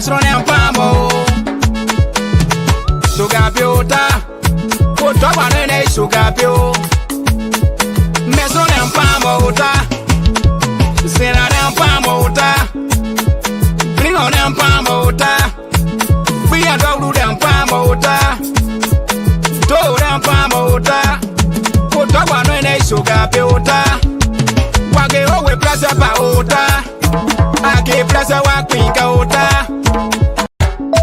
Mesron and Pamo. Sugapiota. Put up on a Sugapio. Mesron and Pamota. Sena and Pamota. Bring on and Pamota. We are dog and Pamota. Do and Pamota. Put up on a Sugapiota. Wage owe plaza paota. Ake plaza wa kwinka ota.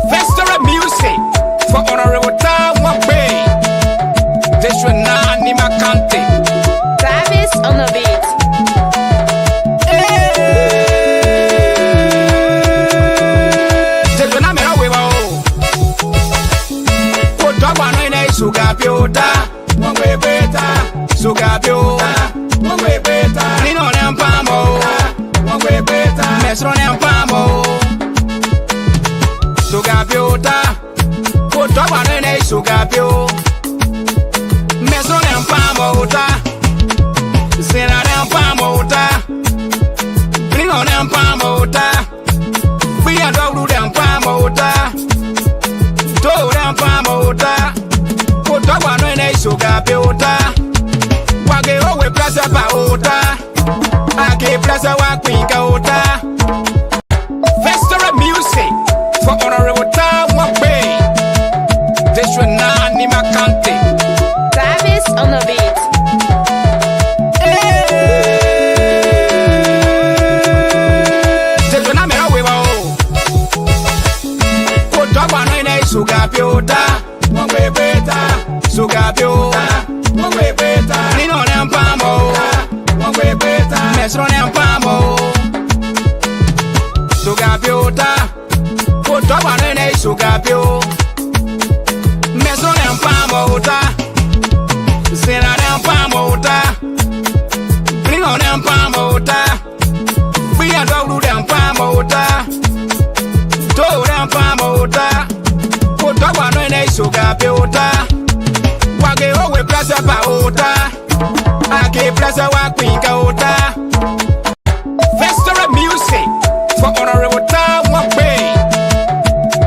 Festival music for honorable time one way. This one na Nimba County. Travis on the beat. This one na me no we ba o. Put up one in a Sugapiota. One way better. Sugapiota. One way better. Nino nem pamo. One way better. Mesron nem pamo. Sugapiota. Put up on a Sugapio. Mesron nem pamota. Sena nem pamota. Bring on nem pamota. We are dog them pamota. Do them pamota. Put up on a Sugapiota. Wage owe plaza paota. Ake plaza wa kwinka ota. Festival music for honorable time one way. This one na Nimba County. Travis on the beat. This one na me no we ba o. Put up on a Sugapiota. One way better. Sugapiota. One way better. Nino nem pamo. One way better. Mesron nem pamo. Sugapiota. Put up on a Sugapio. Mesron nem pamota. Sena nem pamota. Bring on nem pamota. We are dog them pamota. Do them pamota. Put up on a Sugapiota. Wage owe plaza paota. Ake plaza wa kwinka ota. Festival music for honorable time one way.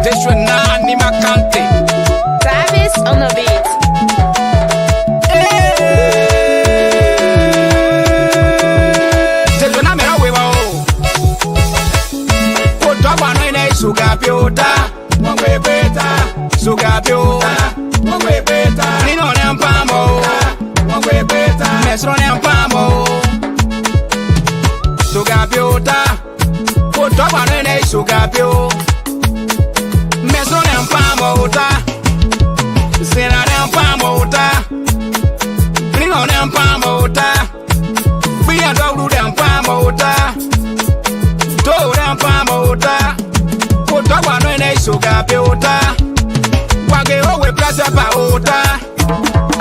This one na Nimba County. Travis on the beat. This one na me no we ba o. Put up on a Sugapiota. One way better. Sugapiota. One way better. Nino nem pamo. One way better. Mesron nem pamo. Sugapiota. Put up on a Sugapio. Mesron nem pamota. Sena nem pamota. Bring on nem pamota. We are dog them pamota. Do them pamota. Put up on a Sugapiota. Wage owe plaza paota.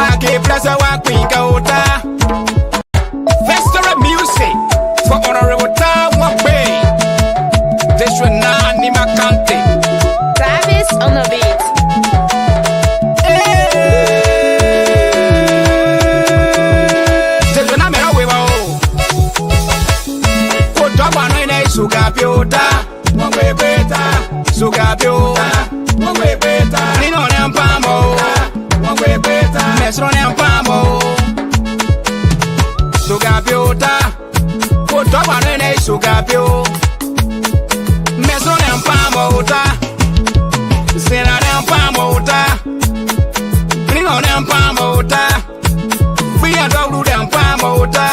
Ake plaza wa kwinka ota. Festival music for honorable time one way. This one na Nimba County. Travis on the beat. This one na me no we ba o. Put up on a Sugapiota. One way better. Sugapiota. One way better. Nino nem pamo. One way better. Mesron nem pamo. Sugapiota. Put up on a Sugapio. Mesron nem pamota. Sena nem pamota. Bring on nem pamota. We are dog them pamota.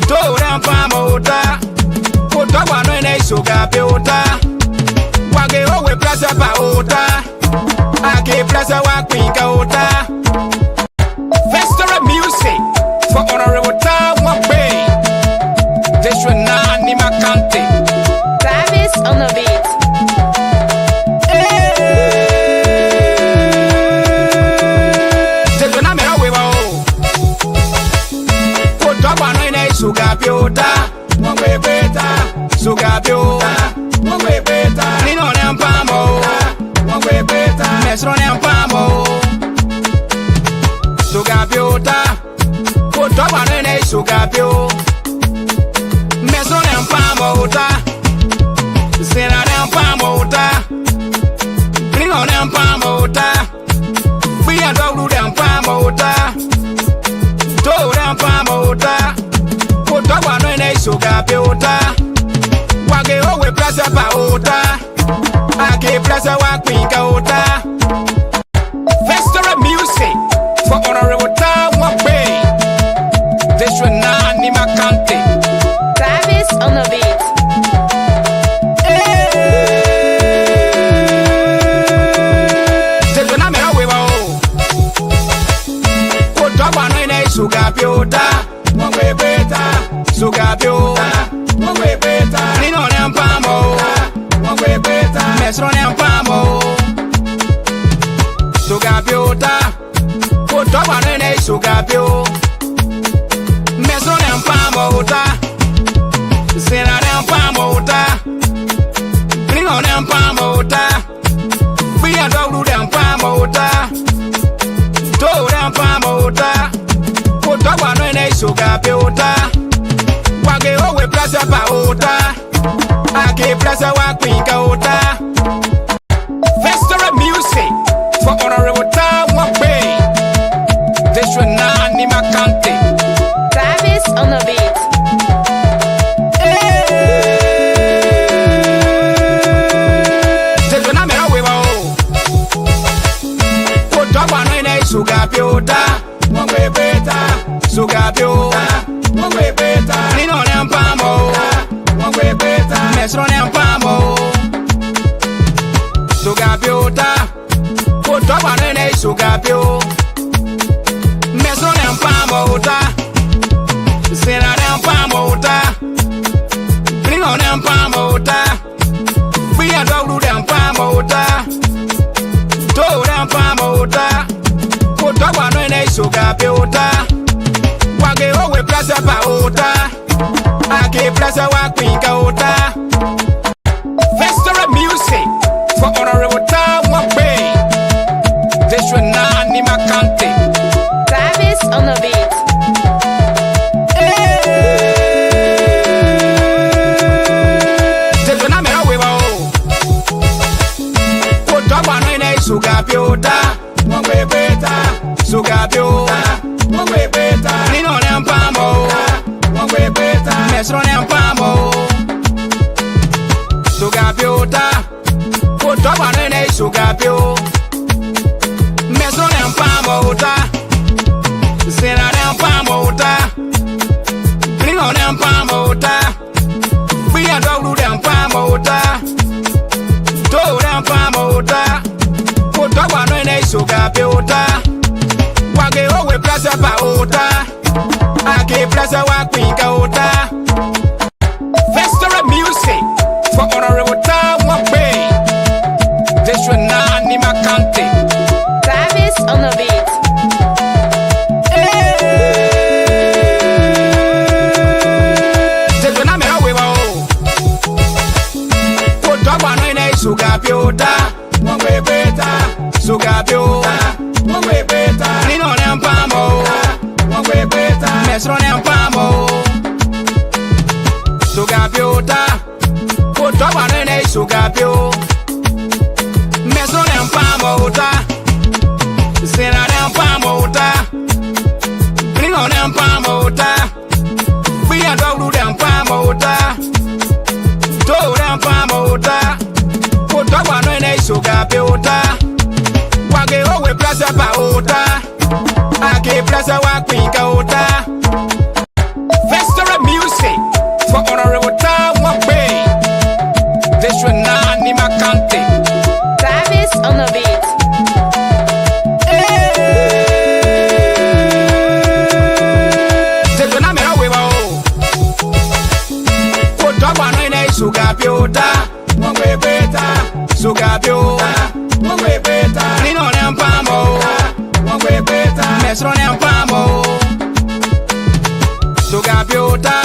Do them pamota. Put up on a Sugapiota. Wage owe plaza paota. Ake plaza wa kwinka ota. Festival music for honorable time one way. This one na Nimba County. Travis on the beat. This one na me no we ba o. Put up on a Sugapiota. One way better. Sugapiota. Mesron and Pamo. Sugapiota. Put up on a Sugapio. Mesron and Pamota. Sena and Pamota. Bring on and Pamota. We are dog and Pamota. Toad and Pamota. Put up on a Sugapiota. Wage owe plaza paota. Ake plaza wa kwinkaota. Festival music for honorable time one bay. This should not need my country. Travis on the beat. This should not be a way. Put up on a Sugapiota. One way better. Sugapiota. One way better. Nino and Pamo. One way better. Mesron and Pamo. Sugapiota. Put up on a Sugapio. Mesron and Pamota. Sena and Pamota. Bring on and Pamota. We are dog and Pamota. Toad and Pamota. Put up on a Sugapiota. Wage owe plaza paota. Ake plaza wa kwinkaota. Festival music for honorable time one bay. This should not need my country. Travis on the beat. This should not be a way. Put up on a Sugapiota. One way better. Sugapiota. One way better. Nino and Pamo. One way better. Mesron and Pamo. Sugapiota. Put up on a Sugapio. Mesron and Pamota. Sena and Pamota. Bring on and Pamota. We are dog and Pamota. Toad and Pamota. Put up on a Sugapiota. Wage owe plaza paota. Ake plaza wa kwinkaota. Festival music for honorable time one bay. This should not need my country. Travis on the beat. This should not be a way. Put up on a Sugapiota. One way better. Sugapiota. One way better. Nino and Pamo. One way better. Mesron and Pamo. Sugapiota. Put up on a Sugapio. Mesron and Pamota. Sena and Pamota. Bring on and Pamota. We are dog and Pamota. Toad and Pamota. Put up on a Sugapiota. Wage owe plaza paota. Ake plaza wa kwinkaota. Festival music for honorable time one bay. This should not need my country. Travis on the beat. This should not be a way. Put up on a Sugapiota. One way better. Sugapiota. One way better. Nino and Pamo. One way better. Mesron and Pamo. Sugapiota.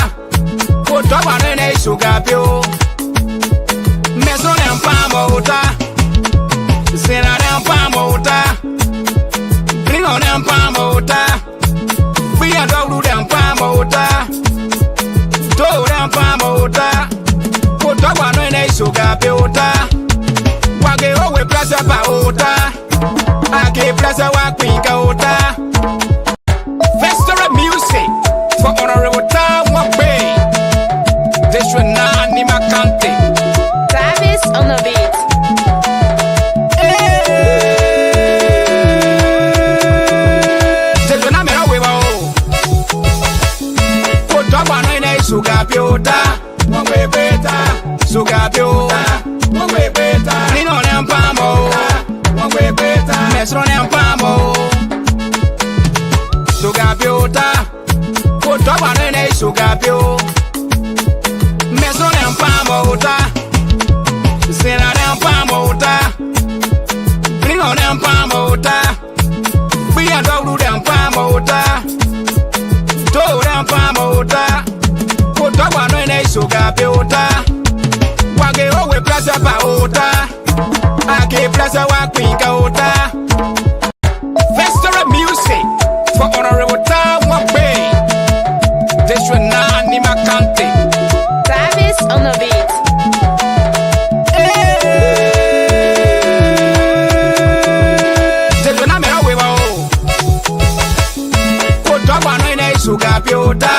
Put up on a Sugapio. Mesron and Pamota. Sena and Pamota. Bring on and Pamota. We are dog and Pamota. Toad and Pamota. Put up on a Sugapiota. Wage owe plaza paota. Ake plaza wa kwinkaota. Festival music for honorable time one bay. This should not need my country. Travis on the beat. This should not be a way. Put up on a Sugapiota. One way better. Sugapiota. One way better. Nino and Pamo. One way better. Mesron and Pamo. Sugapiota. Put up on a Sugapio. Mesron and Pamota. Sena and Pamo. place pa ota. Ake place wa queen ka ota. Festival music for honorable time one way. District 9 Nimba County. Travis on the beat. District 9 me no we wo. Ko dogwa no ina sugar piota.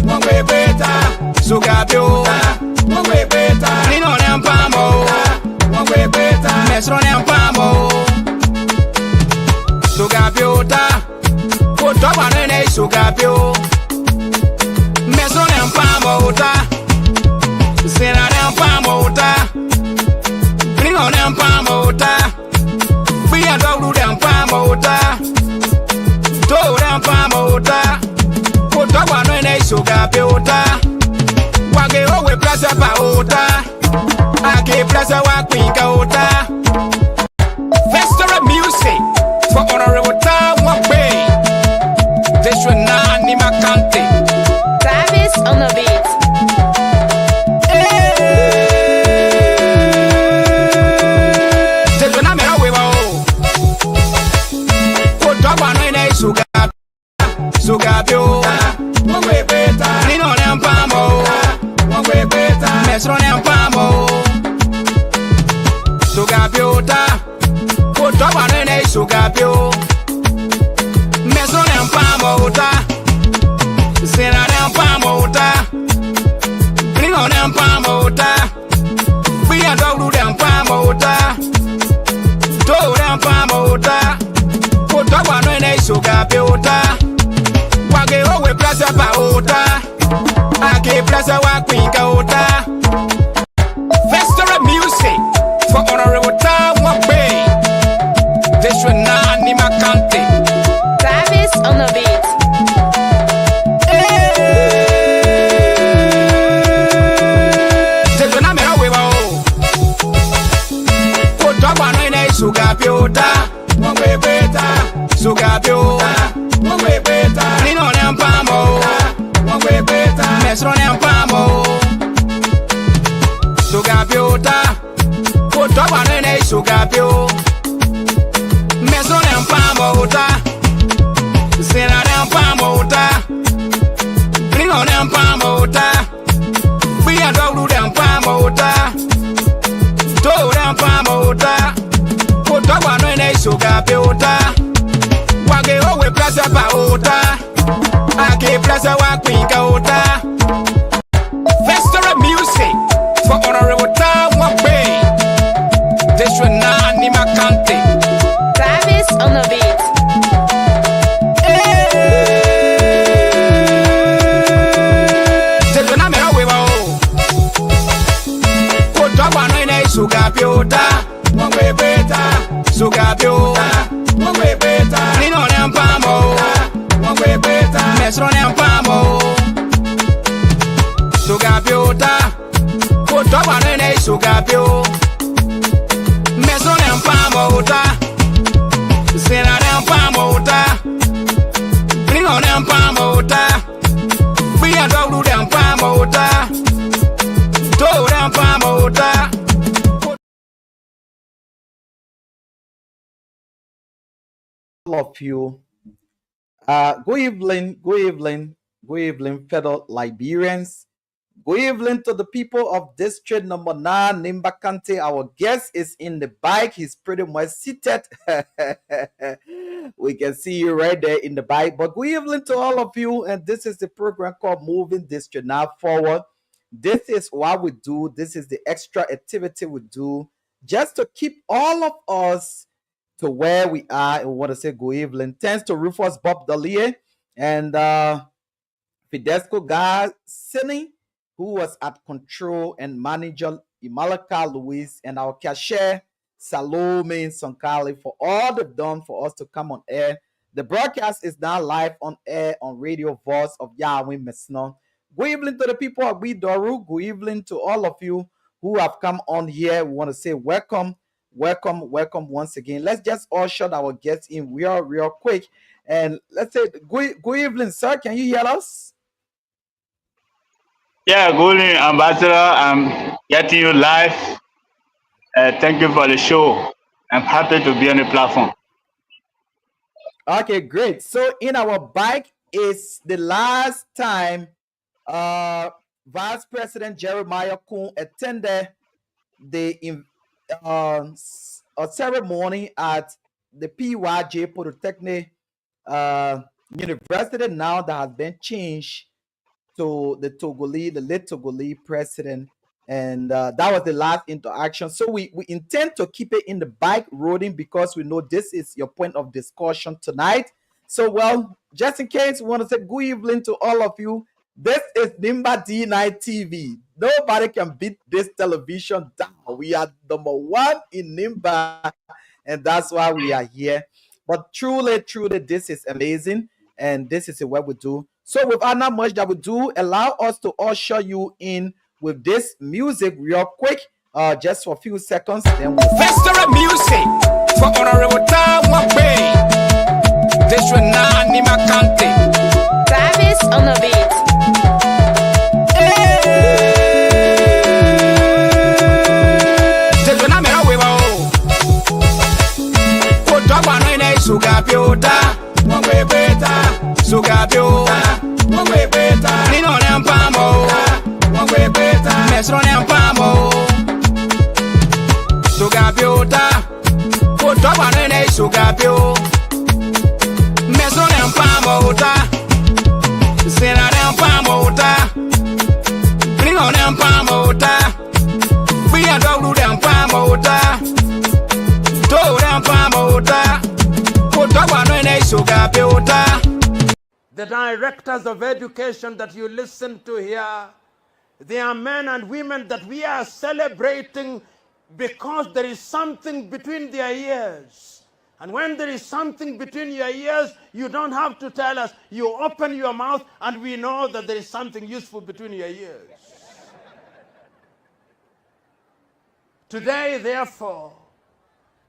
One way better. Sugar piota. One way better. Ni no nem pamo. One way better. Mesro nem pamo. Sugar piota. Ko dogwa no ina sugar piota. Mesro nem pamo ta. Sena nem pamo ta. Bringo nem pamo ta. Bia doglu nem pamo ta. Do nem pamo ta. Ko dogwa no ina sugar piota. Wage owe place pa ota. Ake place wa queen ka ota. Festival music for honorable time one way. District 9 Nimba County. Travis on the beat. District 9 me no we wo. Ko dogwa no ina sugar. Sugar bio. One way better. Ni no nem pamo. One way better. Mesro nem pamo. Sugar biota. Ko dogwa no ina sugar bio. Mesro nem pamo ta. Sena nem pamo ta. Bringo nem pamo ta. Bia doglu nem pamo ta. Do nem pamo ta. Ko dogwa no ina sugar biota. Wage owe place pa ota. Ake place wa queen ka ota. Festival music for honorable time one way. District 9 Nimba County. Travis on the beat. District 9 me no we wo. Ko dogwa no ina sugar piota. One way better. Sugar piota. One way better. Ni no nem pamo. One way better. Mesro nem pamo. Sugar piota. Ko dogwa no ina sugar piota. Mesro nem pamo ta. Sena nem pamo ta. Bringo nem pamo ta. Bia doglu nem pamo ta. Do nem pamo ta. Ko dogwa no ina sugar piota. Wage owe place pa ota. Ake place wa queen ka ota. Festival music for honorable time one way. District 9 Nimba County. Travis on the beat. District 9 me no we wo. Ko dogwa no ina sugar piota. One way better. Sugar piota. One way better. Ni no nem pamo. One way better. Mesro nem pamo. Sugar piota. Ko dogwa no ina sugar piota. Mesro nem pamo ta. Sena nem pamo ta. Bringo nem pamo ta. Bia doglu nem pamo ta. Do nem pamo ta. All of you. Good evening, fellow Liberians. Good evening to the people of District number 9, Nimba County. Our guest is in the bike. He's pretty much seated. We can see you right there in the bike. But good evening to all of you. And this is the program called Moving District 9 Forward. This is what we do. This is the extra activity we do just to keep all of us to where we are. And we want to say good evening. Thanks to Rufus, Dorliea, and Fidesco Guy Sini, who was at control, and manager Imalaka Louise, and our cashier Salome Sonkali for all they've done for us to come on air. The broadcast is now live on air on Radio Voice of Yarwin Mehnsonnoh. Good evening to the people of Gbarwee. Good evening to all of you who have come on here. We want to say welcome, welcome, welcome once again. Let's just all shut our guests in real quick. And let's say good evening, sir. Can you hear us? Yeah, good evening, Ambassador. I'm getting you live Thank you for the show. I'm happy to be on the platform. Okay, great. So in our bike is the last time uh Vice President Jeremiah Kuhn attended the a ceremony at the PYJ Polytechnic uh, University now that has been changed to the late Togolese president. And that was the last interaction. So we intend to keep it in the bike roading because we know this is your point of discussion tonight. So, well, just in case, we want to say good evening to all of you. This is Nimba D-9 TV. Nobody can beat this television down. We are number one in Nimba, and that's why we are here. But truly, truly, this is amazing, and this is what we do. So, without not much that we do, allow us to usher you in with this music real quick, just for a few seconds. Then we'll Festival music for Honorable Time Bay. This will not need my country. Travis on the beat. This will not make a way. Put up one in a sugar piota. One way better. Sugar piota. One way better. Nino and Pamo. One way better. Mesron and Pamo. Sugar piota. Put up one in a sugar piota. Mesron and Pamota, Sena and Pamota, Nino and Pamota, we are Dog and Pamota, Dog and Pamota, put up one in a sugar piota. The directors of education that you listen to here, they are men and women that we are celebrating because there is something between their ears. And when there is something between your ears, you don't have to tell us. You open your mouth and we know that there is something useful between your ears. Today, therefore,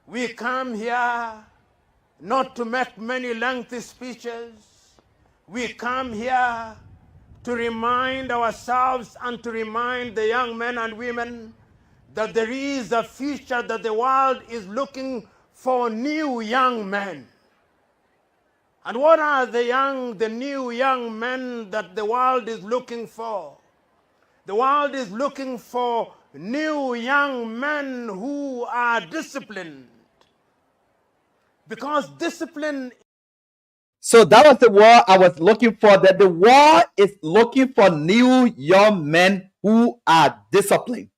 we come here not to make many lengthy speeches. We come here to remind ourselves and to remind the young men and women that there is a future, that the world is looking for new young men. And what are the new young men that the world is looking for? The world is looking for new young men who are disciplined. Because discipline. So that was the word I was looking for. That the world is looking for new young men who are disciplined.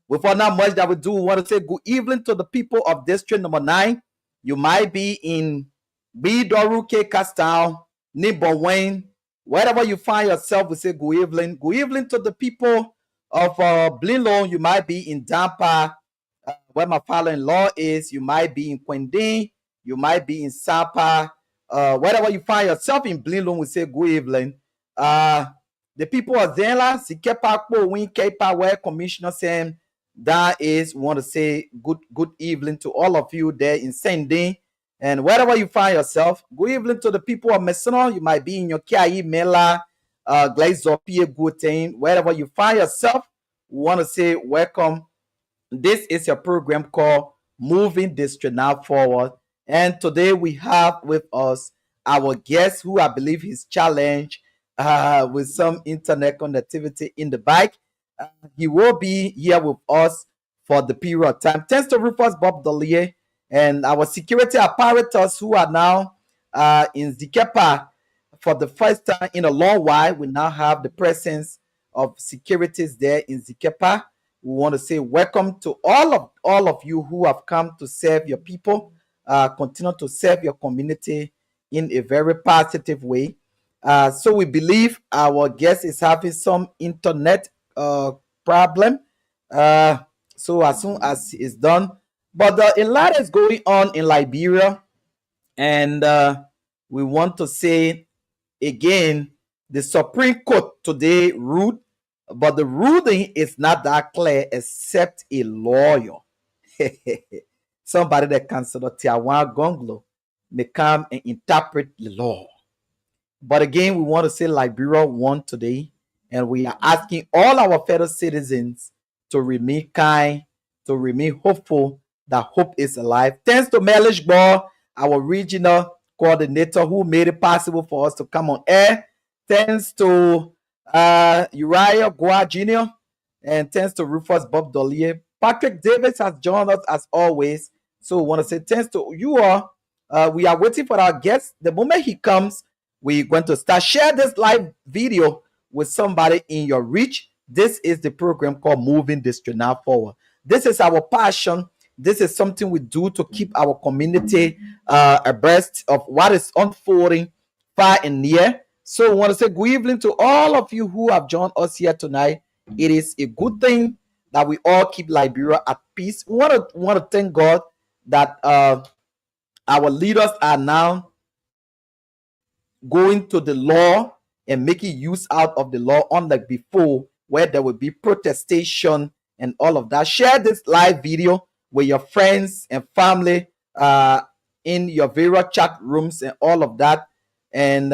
Without not much that we do, we want to say good evening to the people of District number 9. You might be in Dorliea, Castown, Gbarwee, wherever you find yourself, we say good evening. Good evening to the people of Blinlow. You might be in Dampa, where my father-in-law is. You might be in Quendine. You might be in Sapa. Wherever you find yourself in Blinlow, we say good evening. The people of Zela, Sikepa, Win, Kepa, where Commissioner Sam. That is, we want to say good evening to all of you there in Sending. And wherever you find yourself, good evening to the people of Mehnsonnoh. You might be in your Kiai, Mela, Glazopie, Gutain. Wherever you find yourself, we want to say welcome. This is your program called Moving District Now Forward. And today we have with us our guest who I believe is challenged with some internet connectivity in the bike. He will be here with us for the period of time. Thanks to Rufus, Dorliea, and our security apparatus who are now in Zikepa for the first time in a long while. We now have the presence of securities there in Zikepa. We want to say welcome to all of you who have come to serve your people, continue to serve your community in a very positive way. So we believe our guest is having some internet problem. So as soon as it's done, but a lot is going on in Liberia, and we want to say again, the Supreme Court today ruled, but the ruling is not that clear except a lawyer. Somebody that can sort of Tiawan Gonglo may come and interpret the law. But again, we want to say Liberia won today, and we are asking all our fellow citizens to remain kind, to remain hopeful that hope is alive. Thanks to Melish Ball, our regional coordinator, who made it possible for us to come on air. Thanks to Uriah Gua Jr. and thanks to Rufus Bob Dorliea. Patrick Davis has joined us as always. So we want to say thanks to you all. We are waiting for our guest. The moment he comes, we're going to start. Share this live video with somebody in your reach. This is the program called Moving District Now Forward. This is our passion. This is something we do to keep our community abreast of what is unfolding far and near. So I want to say good evening to all of you who have joined us here tonight. It is a good thing that we all keep Liberia at peace. We want to thank God that our leaders are now going to the law and making use out of the law, unlike before, where there will be protestation and all of that. Share this live video with your friends and family in your various chat rooms and all of that. And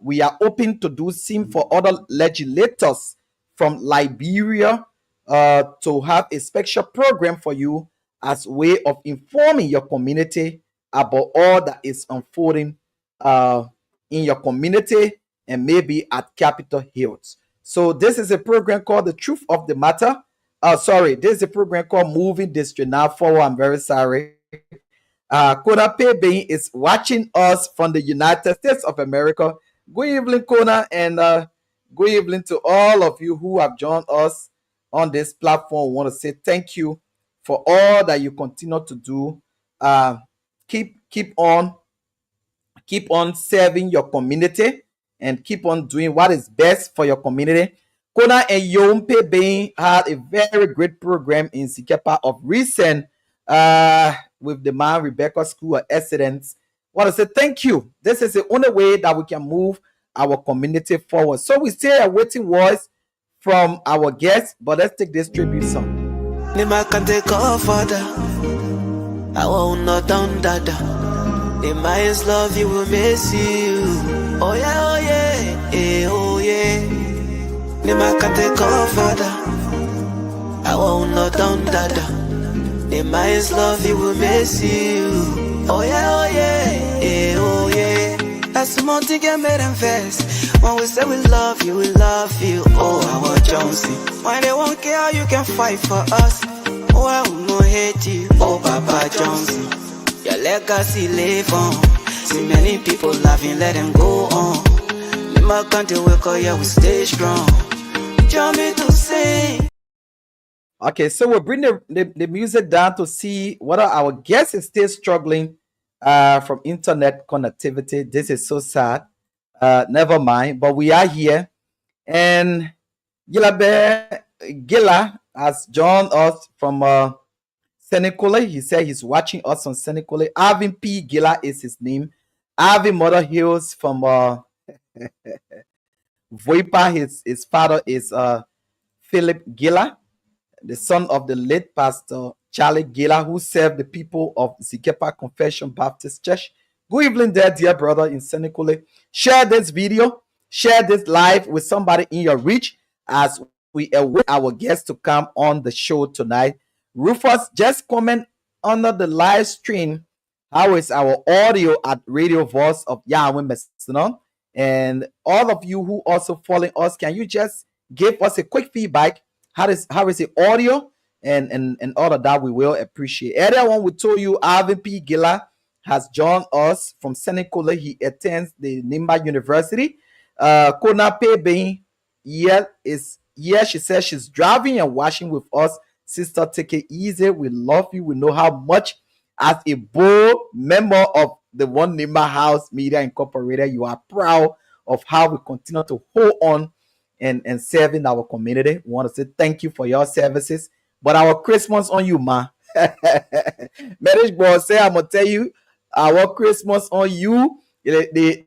we are open to do same for other legislators from Liberia to have a special program for you as a way of informing your community about all that is unfolding in your community and maybe at Capitol Hill. So this is a program called The Truth of the Matter. This is a program called Moving District Now Forward. I'm very sorry. Kona Pebe is watching us from the United States of America. Good evening, Kona, and good evening to all of you who have joined us on this platform. I want to say thank you for all that you continue to do. Keep on serving your community and keep on doing what is best for your community. Kona and Yompe Bain had a very great program in Sikepa of recent with the man Rebecca School of Excellence. I want to say thank you. This is the only way that we can move our community forward. So we still are waiting words from our guests, but let's take this tribute song. Nima can take off further. I won't not down dada. The minds love you will miss you. Oh yeah, oh yeah, oh yeah. Nima can take off further. I won't not down dada. The minds love you will miss you. Oh yeah, oh yeah, oh yeah. That's the more thing get made and fast. When we say we love you, oh our Jonesy. When they won't care, you can fight for us. Oh I will not hate you, oh Papa Jonesy. Your legacy live on. See many people laughing, let them go on. In my country, we call you, we stay strong. Join me to sing. Okay, so we'll bring the music down to see whether our guest is still struggling from internet connectivity. This is so sad. Never mind, but we are here. And Gila has joined us from Senecole. He said he's watching us on Senecole. Alvin P. Gila is his name. Alvin Mother Hills from Voipa. His father is Philip Gila, the son of the late pastor Charlie Gila, who served the people of Zikepa Confession Baptist Church. Good evening there, dear brother in Senecole. Share this video, share this live with somebody in your reach as we await our guests to come on the show tonight. Rufus, just comment under the live stream. How is our audio at Radio Voice of Yarwin Mehnsonnoh? And all of you who also following us, can you just give us a quick feedback? How is the audio and all of that? We will appreciate. Earlier on, we told you Alvin P. Gila has joined us from Senecole. He attends the NIMBA University. Kona Pebe, she says she's driving and watching with us. Sister, take it easy. We love you. We know how much, as a board member of the One NIMBA House Media Incorporated, you are proud of how we continue to hold on and serving our community. We want to say thank you for your services. But our Christmas on you, ma. Marriage boy say, I'm gonna tell you, our Christmas on you. The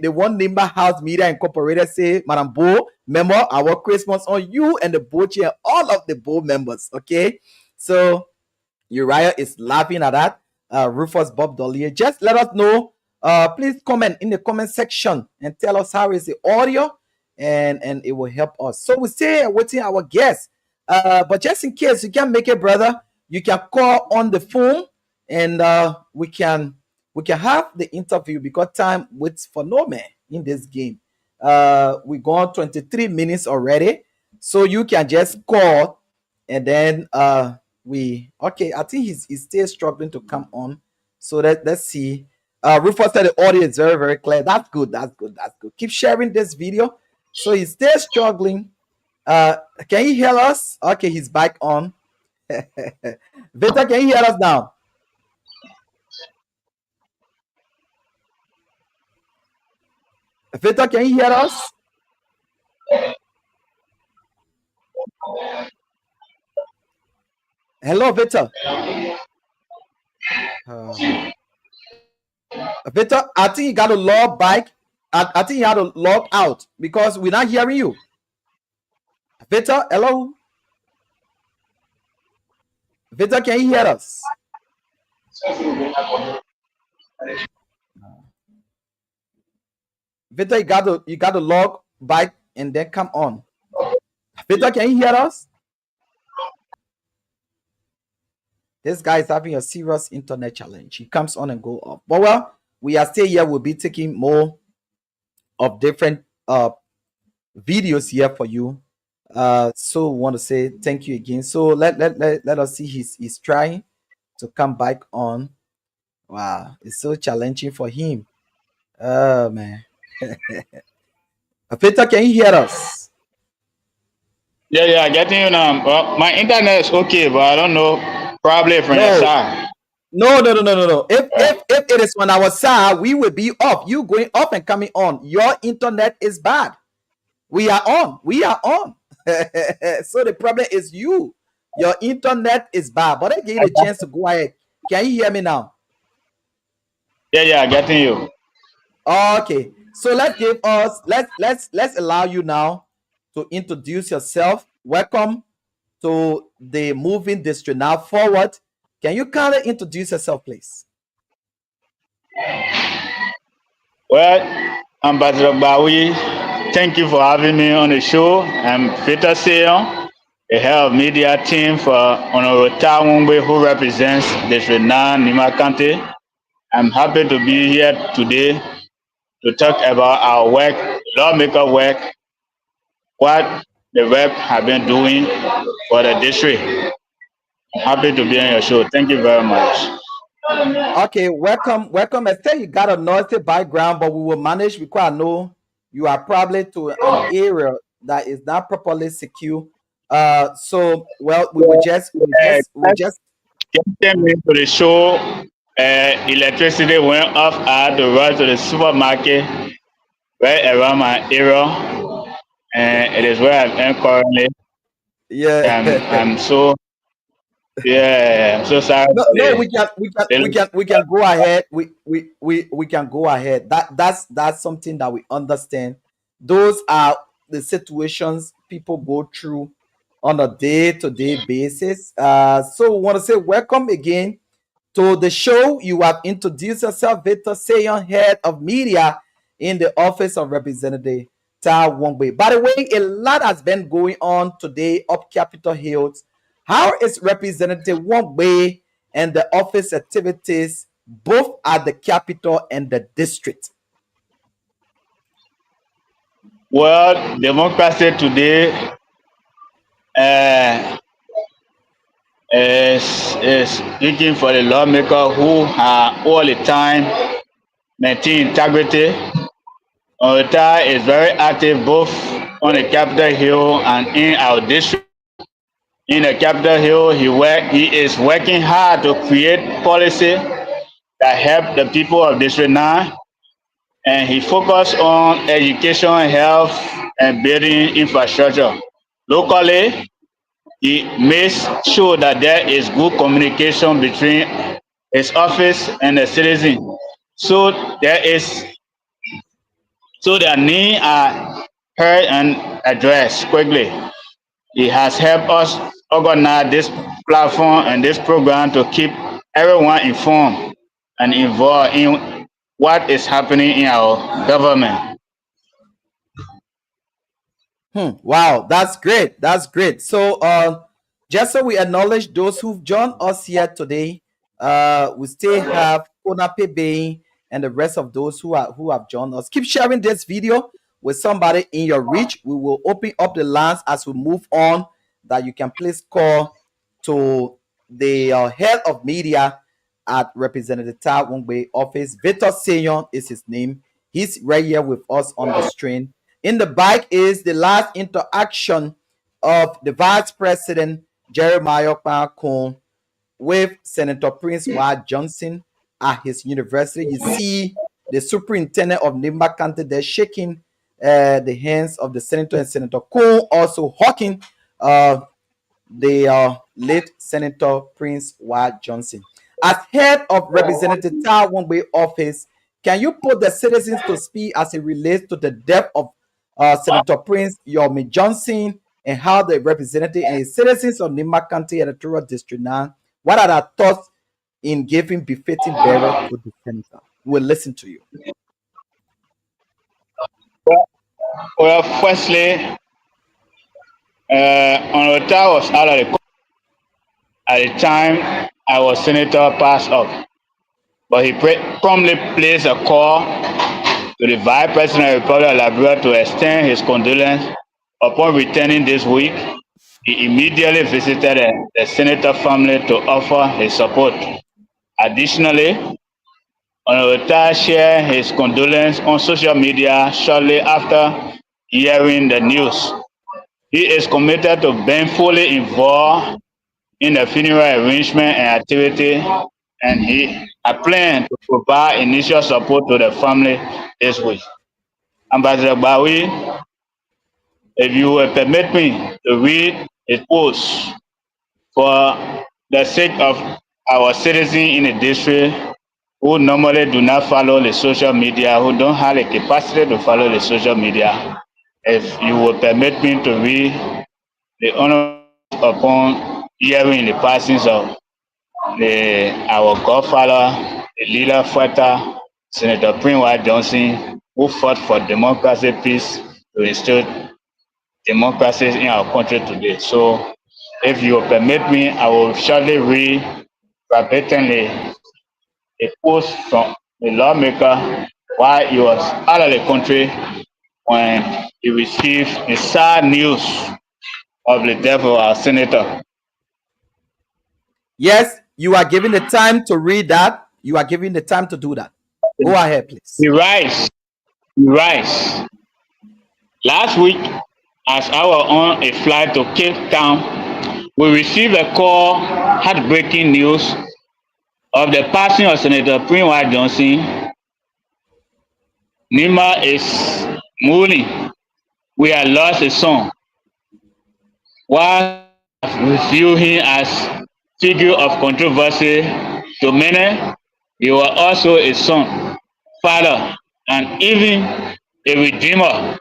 One NIMBA House Media Incorporated say, Madam Bo, member, our Christmas on you and the board chair, all of the board members. Okay, so Uriah is laughing at that. Rufus Bob Dorliea, just let us know. Please comment in the comment section and tell us how is the audio, and it will help us. So we stay waiting our guests. But just in case you can't make it, brother, you can call on the phone, and we can have the interview, because time waits for no man in this game. We gone 23 minutes already, so you can just call, and then we okay. I think he's still struggling to come on, so let's see. Rufus said the audio is very, very clear. That's good. That's good. That's good. Keep sharing this video. So he's still struggling. Can you hear us? Okay, he's back on. Victor, can you hear us now? Victor, can you hear us? Hello, Victor. Victor, I think you got to log back. I think you have to log out, because we're not hearing you. Victor, hello? Victor, can you hear us? Victor, you got to log back and then come on. Victor, can you hear us? This guy is having a serious internet challenge. He comes on and go off. But well, we are still here. We'll be taking more of different videos here for you. So we want to say thank you again. So let us see. He's trying to come back on. Wow, it's so challenging for him. Oh man. Peter, can you hear us? Yeah, getting you now. Well, my internet is okay, but I don't know. Probably from your side. No. If it is on our side, we will be off. You going off and coming on. Your internet is bad. We are on. So the problem is you. Your internet is bad. But I gave you a chance to go ahead. Can you hear me now? Yeah, getting you. Okay. So let's allow you now to introduce yourself. Welcome to the moving district. Now forward. Can you kind of introduce yourself, please? Well, Ambassador Gbarwee, thank you for having me on the show. I'm Victor Sayon, the head of media team for Honorable Walakewon, who represents District 9 Nimba County. I'm happy to be here today to talk about our work, lawmaker work, what the rep have been doing for the district. Happy to be on your show. Thank you very much. Okay, welcome. I say you got a noisy background, but we will manage, because I know you are probably to an area that is not properly secure. So well, we will just Getting into the show. Electricity went off. I had to run to the supermarket right around my area, and it is where I am currently. yeah. I'm so sorry. No, we can go ahead. We can go ahead. That's something that we understand. Those are the situations people go through on a day-to-day basis. So we want to say welcome again to the show. You have introduced yourself, Victor Sayon, head of media in the office of Representative Walakewon. By the way, a lot has been going on today up Capitol Hill. How is Representative Walakewon and the office activities both at the capital and the district? Well, democracy today is looking for the lawmaker who are all the time maintain integrity. Orita is very active both on the Capitol Hill and in our district. In the Capitol Hill, he is working hard to create policy that help the people of District 9, and he focused on education, health, and building infrastructure. Locally, he makes sure that there is good communication between his office and the citizen, so their needs are heard and addressed quickly. He has helped us organize this platform and this program to keep everyone informed and involved in what is happening in our government. Wow, that's great. So Just so we acknowledge those who've joined us here today, we still have Konape Bay and the rest of those who have joined us. Keep sharing this video with somebody in your reach. We will open up the lines as we move on, that you can please call to the head of media at Representative Tai Wongbe office. Victor Sayon is his name. He's right here with us on the stream. In the back is the last interaction of the Vice President Jeremiah Kwan with Senator Prince Ward Johnson at his university. You see the superintendent of Nimba County there shaking the hands of the senator, and Senator Kwan also hugging the late Senator Prince Ward Johnson. As head of Representative Tai Wongbe office, can you put the citizens to speak as it relates to the death of Senator Prince Yormi Johnson, and how the representative and citizens of Nimba County Editorial District 9, what are their thoughts in giving befitting burial to the senator? We'll listen to you. Well, firstly, Honorable Tai was out of the at the time I was senator passed up, but he promptly placed a call to the Vice President of the Republic of Liberia to extend his condolence. Upon returning this week, he immediately visited the senator family to offer his support. Additionally, Honorable Tai shared his condolence on social media shortly after hearing the news. He is committed to being fully involved in the funeral arrangement and activity, and he had planned to provide initial support to the family this week. Ambassador Gbarwee, if you will permit me to read his post for the sake of our citizens in the district who normally do not follow the social media, who don't have the capacity to follow the social media, if you will permit me to read the honor upon hearing the passings of our godfather, the leader fighter, Senator Prince Ward Johnson, who fought for democracy, peace, to instill democracy in our country today. So, if you will permit me, I will shortly read verbatimly a post from the lawmaker while he was out of the country when he received the sad news of the death of our senator. Yes, you are given the time to read that. You are given the time to do that. Go ahead, please. He writes. Last week, as I was on a flight to Cape Town, we received a call, heartbreaking news of the passing of Senator Prince Ward Johnson. Nimba is mourning. We have lost a son. While we view him as figure of controversy to many, he was also a son, father, and even a redeemer.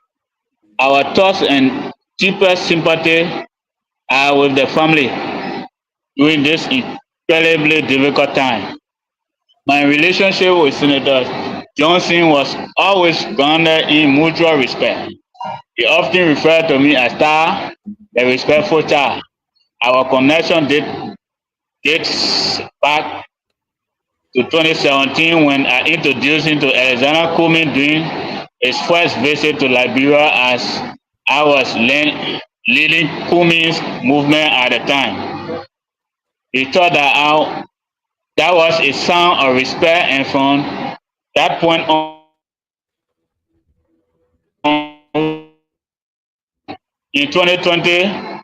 Our thoughts and deepest sympathy are with the family during this incredibly difficult time. My relationship with Senator Johnson was always grounded in mutual respect. He often referred to me as Tai, the respectful Tai. Our connection dates back to 2017 when I introduced him to Alexander Kumin during his first visit to Liberia, as I was leading Kumin's movement at the time. He thought that was a sign of respect, and from that point on, in 2020,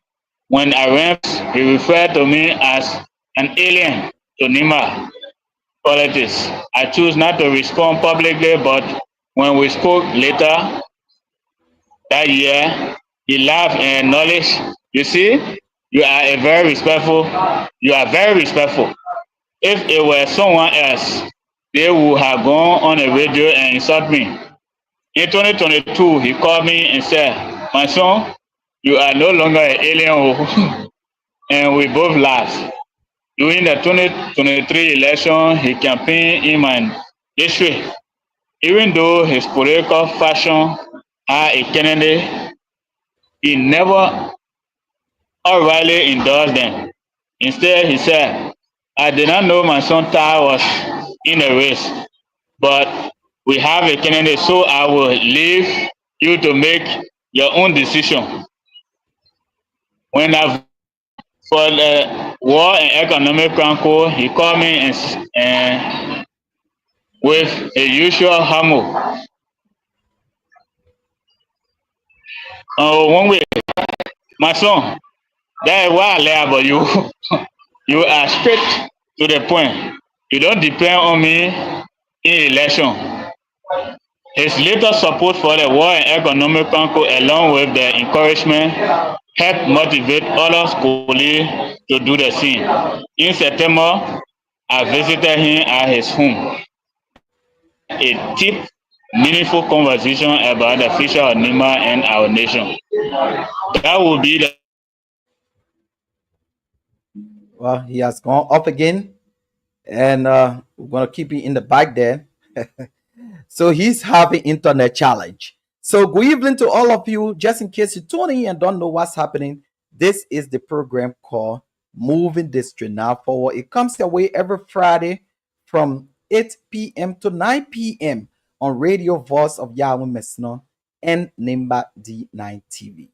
when I ran, he referred to me as an alien to Nimba politics. I choose not to respond publicly, but when we spoke later that year, he laughed and acknowledged, "You see, you are very respectful. If it were someone else, they would have gone on the radio and insult me." In 2022, he called me and said, "My son, you are no longer an alien." And we both laughed. During the 2023 election, he campaigned in my district. Even though his political faction had a candidate, he never O'Reilly endorsed them. Instead, he said, I did not know my son Ty was in a race, but we have a candidate, so I will leave you to make your own decision. When I for the War and Economic Council, he called me and with a usual hammer. One way, my son, that is why I lay about you. You are straight to the point. You don't depend on me in election. His later support for the War and Economic Council, along with the encouragement, helped motivate other colleagues to do the same. In September, I visited him at his home. A deep, meaningful conversation about the future of NIMBA and our nation. That will be the. Well, he has gone up again, and we're gonna keep it in the back there. So he's having internet challenge. So good evening to all of you. Just in case you're tuning in and don't know what's happening, this is the program called Moving District Now Forward. It comes your way every Friday from 8 p.m. to 9 p.m. on Radio Voice of Yarwin Mehnsonnoh and Nimba D-9 TV.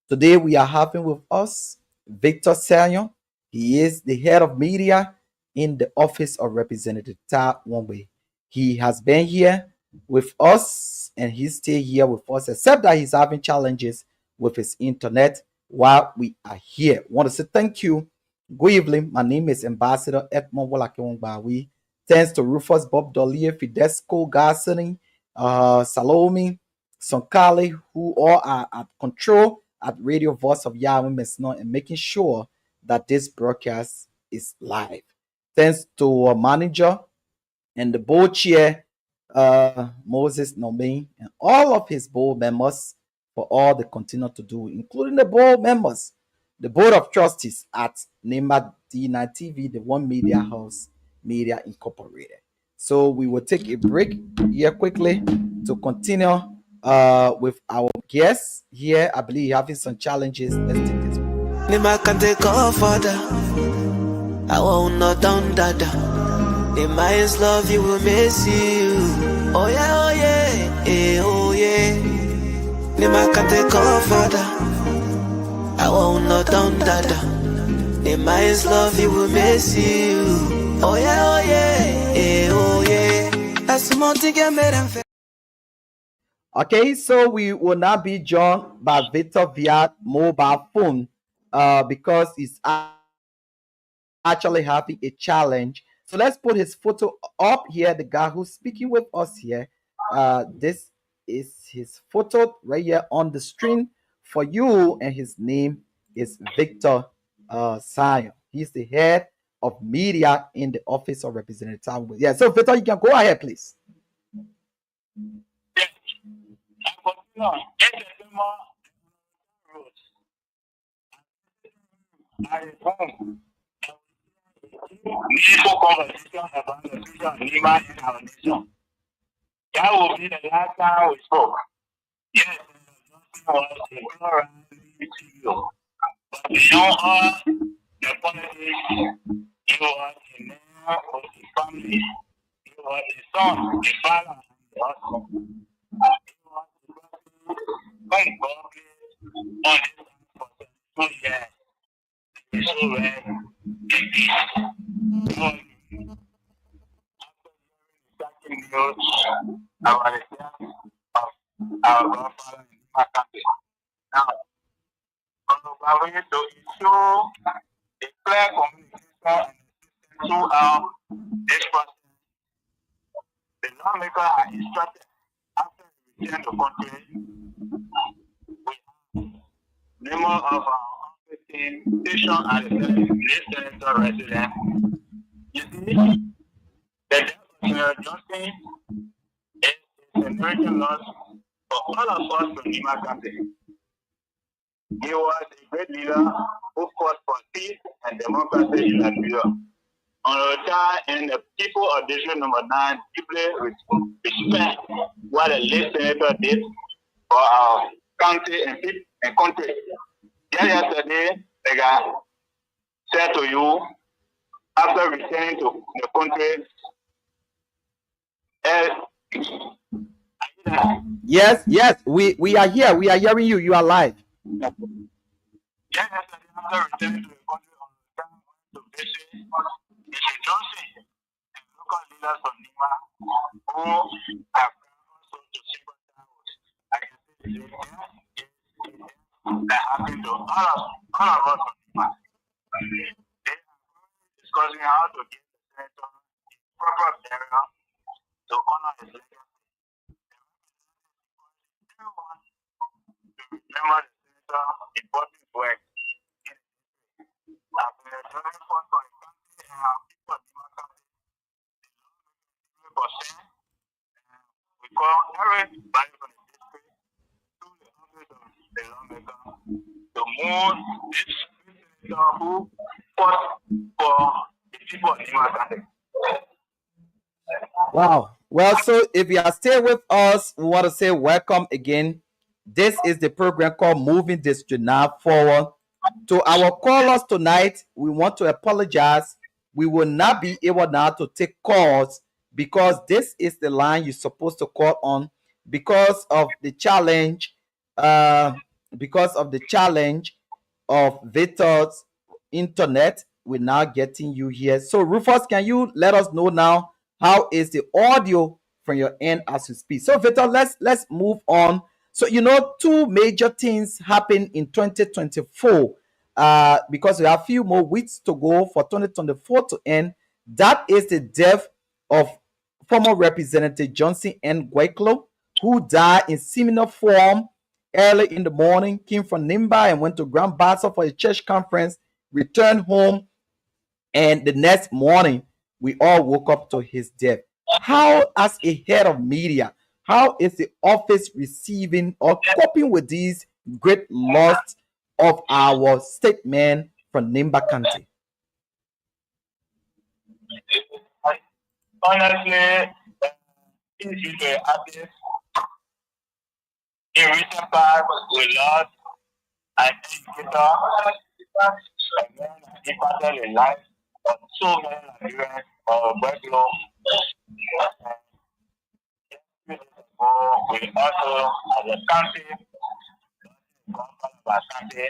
Today we are having with us Victor Sayon. He is the head of media in the Office of Representative Ta One. He has been here with us and he's still here with us, except that he's having challenges with his internet while we are here. I want to say thank you. Good evening. My name is Ambassador Edmund Walakewon Gbarwee. Thanks to Rufus, Bob Dorliea, Fidesco, Garcening, Salome, Sonkale, who all are at control at Radio Voice of Yarwin Mehnsonnoh and making sure that this broadcast is live. Thanks to our manager and the board chair, Moses Nomain, and all of his board members for all they continue to do, including the board members, the board of trustees at Nimba D-9 TV, the One Media House Media Incorporated. So we will take a break here quickly to continue with our guests here. I believe you're having some challenges. Let's take this. Nima can take off father. I won't not down dada. The minds love you will miss you. Oh yeah, oh yeah, eh, oh yeah. Nima can take off father. I won't not down dada. The minds love you will miss you. Oh yeah, oh yeah, eh, oh yeah. That's the most thing I made them feel. Okay, so we will now be joined by Victor via mobile phone because he's actually having a challenge. So let's put his photo up here. The guy who's speaking with us here. This is his photo right here on the screen for you, and his name is Victor Sayon. He's the head of media in the Office of Representative. Yeah, so Victor, you can go ahead, please. Meaningful conversation about the future of NIMBA in our nation. That will be the last time we spoke. Yes, was a Gbarwee CEO. But beyond all the politics, he was a man of his family. He was a son, a father, and a husband. He was the person who on his for 2 years. He so read the peace. After news about the death of our grandfather in my country. Now, we need to ensure a clear communication and throughout this process. The lawmakers are instructed after we return to country. We have member of our office team stationed at the senator resident. You see, the death of General Johnson is a significant loss for all of us from Nimba country. He was a great leader who fought for peace and democracy in Liberia. On retired, and the people of District Number 9 deeply respect what the late senator did for our country and people and country. Yesterday, like I said to you, after returning to the country, Yes, yes, we are here. We are hearing you. You are live. yes, after returning to the country on return to visit Mr. Johnson and local leaders from NIMBA who have come also to sympathize. I can say the same that happened to all of us from NIMBA. They are discussing how to give the senator his proper burial to honor his legacy. Everyone to remember the senator important work. As a driving force for the country and our people of NIMBA country, we call everybody from the district to the office of the lawmaker to move this senator who fought for the people of NIMBA country. Wow. Well, so if you are still with us, we want to say welcome again. This is the program called Moving District Now Forward. To our callers tonight, we want to apologize. We will not be able now to take calls because this is the line you're supposed to call on because of the challenge, of Victor's internet. We're now getting you here. So Rufus, can you let us know now how is the audio from your end as we speak? So Victor, let's move on. So two major things happen in 2024 because we have a few more weeks to go for 2024 to end. That is the death of former Representative Johnson N. Gbarwee, who died in similar form early in the morning, came from Nimba and went to Grand Bassa for a church conference, returned home, and the next morning, we all woke up to his death. How, as a head of media, how is the office receiving or coping with these great loss of our statesman from Nimba County? Honestly, since you were artist, in recent past, we lost an educator and then impacted the life of so many Nigerians of Buffalo. We also, as a country, our country,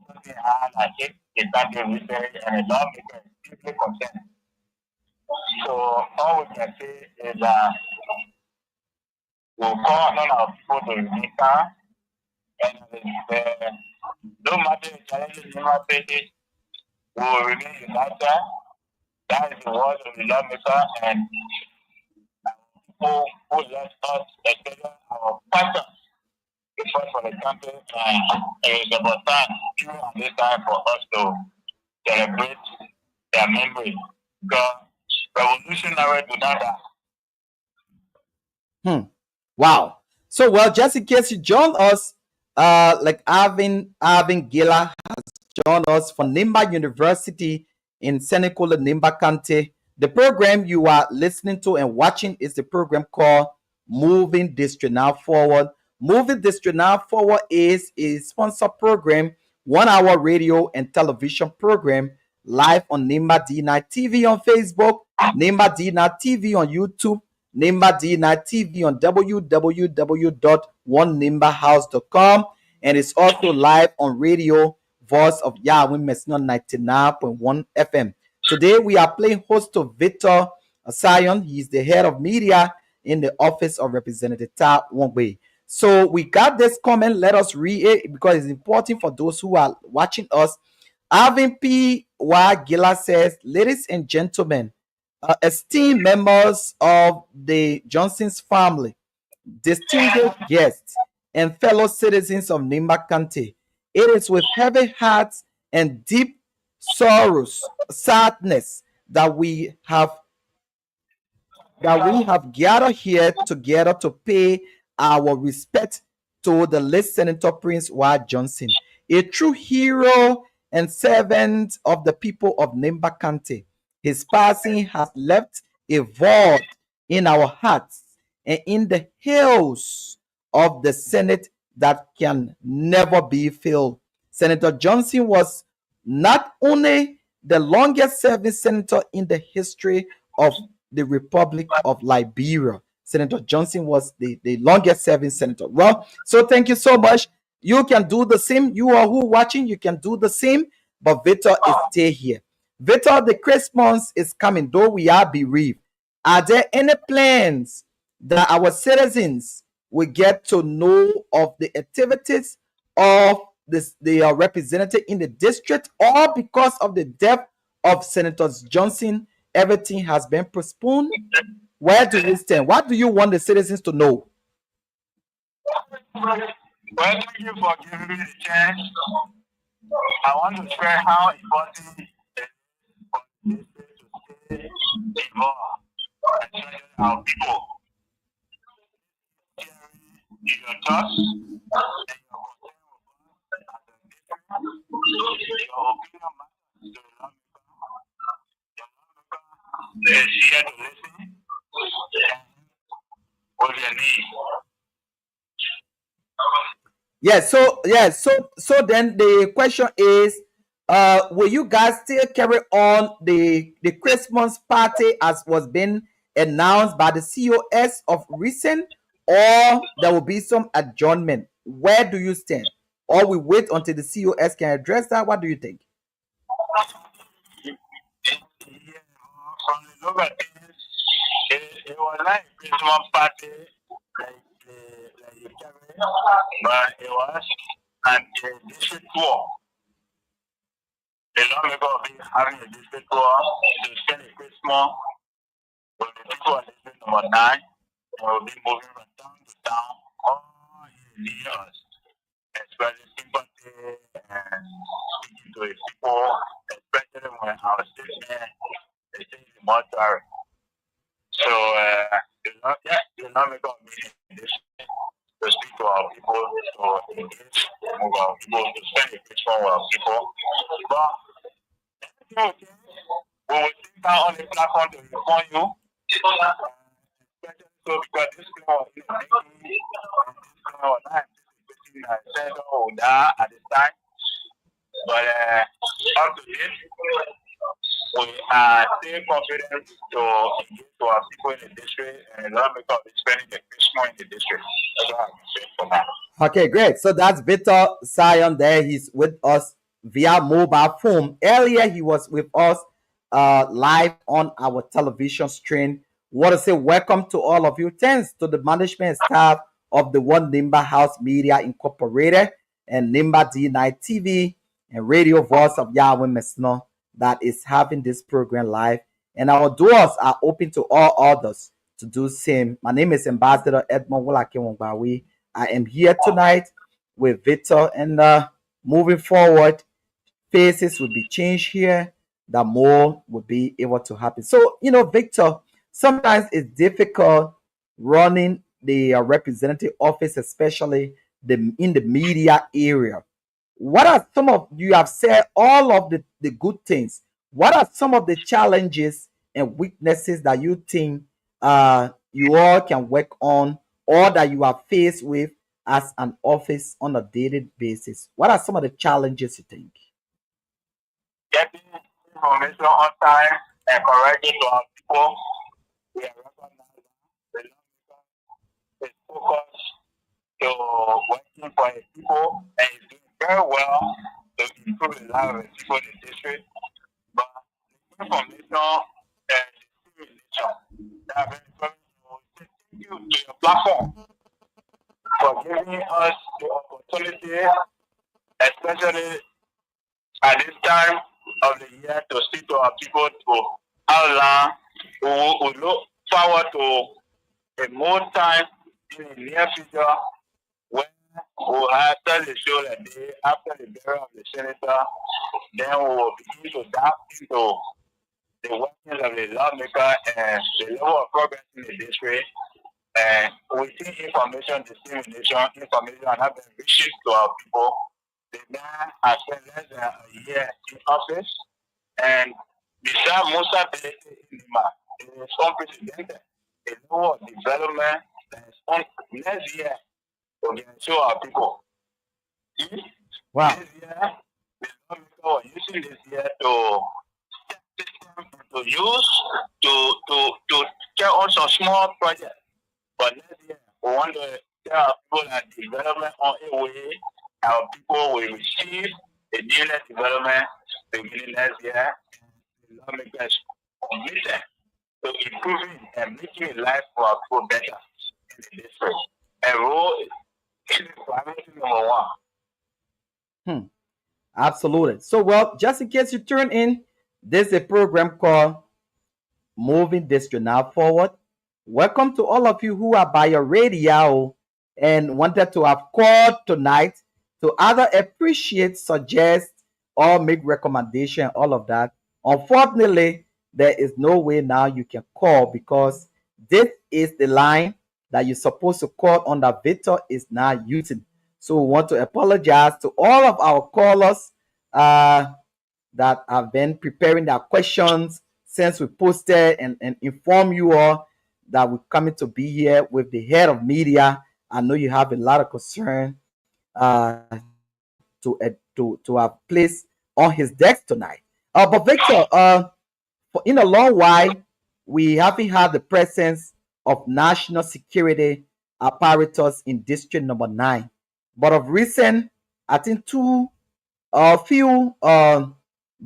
something hard like a country research and a lawmaker is deeply concerned. So all we can say is that we'll call on our people to remain calm and no matter the challenges we might face, we will remain united. That is the word of the lawmaker and people who let us, especially our pastor, to fight for the country. And it is about time, even at this time, for us to celebrate their memory. Because revolutionary do not die. Wow. So, well, just in case you join us, like Arvin Gila has joined us from Nimba University in Senecola, Nimba County. The program you are listening to and watching is the program called Moving District Now Forward. Moving District Now Forward is a sponsored program, 1 hour radio and television program live on Nimba D-9 TV on Facebook, Nimba D-9 TV on YouTube, Nimba D-9 TV on www.onenimbahouse.com, and it's also live on radio, Voice of Yarwin Mehnsonnoh 99.1 FM. Today we are playing host to Victor Sayon. He's the head of media in the office of Representative Gbarwee. So we got this comment. Let us read it because it's important for those who are watching us. Arvin P. Viaglay says, ladies and gentlemen, esteemed members of the Johnson's family, distinguished guests, and fellow citizens of Nimba County, it is with heavy hearts and deep sadness that we have gathered here together to pay our respect to the late Senator Prince Ward Johnson, a true hero and servant of the people of Nimba County. His passing has left a void in our hearts and in the hills of the Senate that can never be filled. Senator Johnson was not only the longest serving senator in the history of the Republic of Liberia. Senator Johnson was the longest serving senator. Well, so thank you so much. You can do the same. You are who watching, you can do the same. But Victor is stay here. Victor, the Christmas is coming, though we are bereaved. Are there any plans that our citizens will get to know of the activities of the representative in the district, or because of the death of Senator Johnson, everything has been postponed? Where do you stand? What do you want the citizens to know? Well, thank you for giving me the chance. I want to share how important it is for this to stay involved, especially our people. Your thoughts and your concern your opinion matters to the is here to listen with your need. So then the question is, will you guys still carry on the Christmas party as was being announced by the COS of recent, or there will be some adjournment? Where do you stand? Or we wait until the COS can address that? What do you think? From the look at things, it was like Christmas party, like you carry, but it was an district tour. The lawmaker will be having a district tour to spend a Christmas with the people at district number 9. They will be moving from town to town, all in the years, expressing sympathy and speaking to the people, especially when our statement is in the mortuary. So, the lawmaker will be in this to speak to our people, to engage with our people, to spend a Christmas with our people. But, we will take down on the platform to inform you. So because this plan is making and this plan was not anticipating that Senator would die at the time. But up to this, we are still confident to engage to our people in the district and not because we're spending the Christmas in the district. That's what I can say for now. Okay, great. So that's Victor Sayon there. He's with us via mobile phone. Earlier, he was with us live on our television stream. Want to say welcome to all of you. Thanks to the management and staff of the One Nimba House Media Incorporated and Nimba D-9 TV and Radio Voice of Yarwin Mehnsonnoh that is having this program live. And our doors are open to all others to do same. My name is Ambassador Edmund Walakewon Gbarwee. I am here tonight with Victor, and moving forward, faces will be changed here, that more will be able to happen. So, Victor, sometimes it's difficult running the representative office, especially in the media area. What are some of, you have said all of the good things. What are some of the challenges and weaknesses that you think you all can work on, or that you are faced with as an office on a daily basis? What are some of the challenges you think? Getting information on time and correcting to our people. We are recognizing the lawmaker is focused to working for the people and is doing very well to improve the lives of the people in the district. But the information and the stimulation that have been coming to take you to your platform for giving us the opportunity, especially at this time of the year, to speak to our people to outline. We look forward to a more time in the near future when we'll have the show the day after the burial of the senator. Then we will begin to dive into the workings of the lawmaker and the level of progress in the district. And we see information dissemination, information have been reached to our people. The man has spent less than a year in office, and besides most of the Nimba, it is unprecedented. The level of development that is on next year to show our people. Wow. This year, the lawmaker was using this year to system to use to carry on some small projects. But next year, we want to tell our people that development on a way, our people will receive the dealer development beginning next year. The lawmakers committed to improving and making life for our people better in the district. And role is priority number one. Absolutely. So, well, just in case you turn in, there's a program called Moving District Now Forward. Welcome to all of you who are by your radio and wanted to have called tonight to either appreciate, suggest, or make recommendation, all of that. Unfortunately, there is no way now you can call because this is the line that you're supposed to call on that Victor is not using. So we want to apologize to all of our callers that have been preparing their questions since we posted and inform you all that we're coming to be here with the head of media. I know you have a lot of concern to have placed on his desk tonight. But Victor, for in a long while, we haven't had the presence of national security apparatus in District Number 9. But of recent, I think a few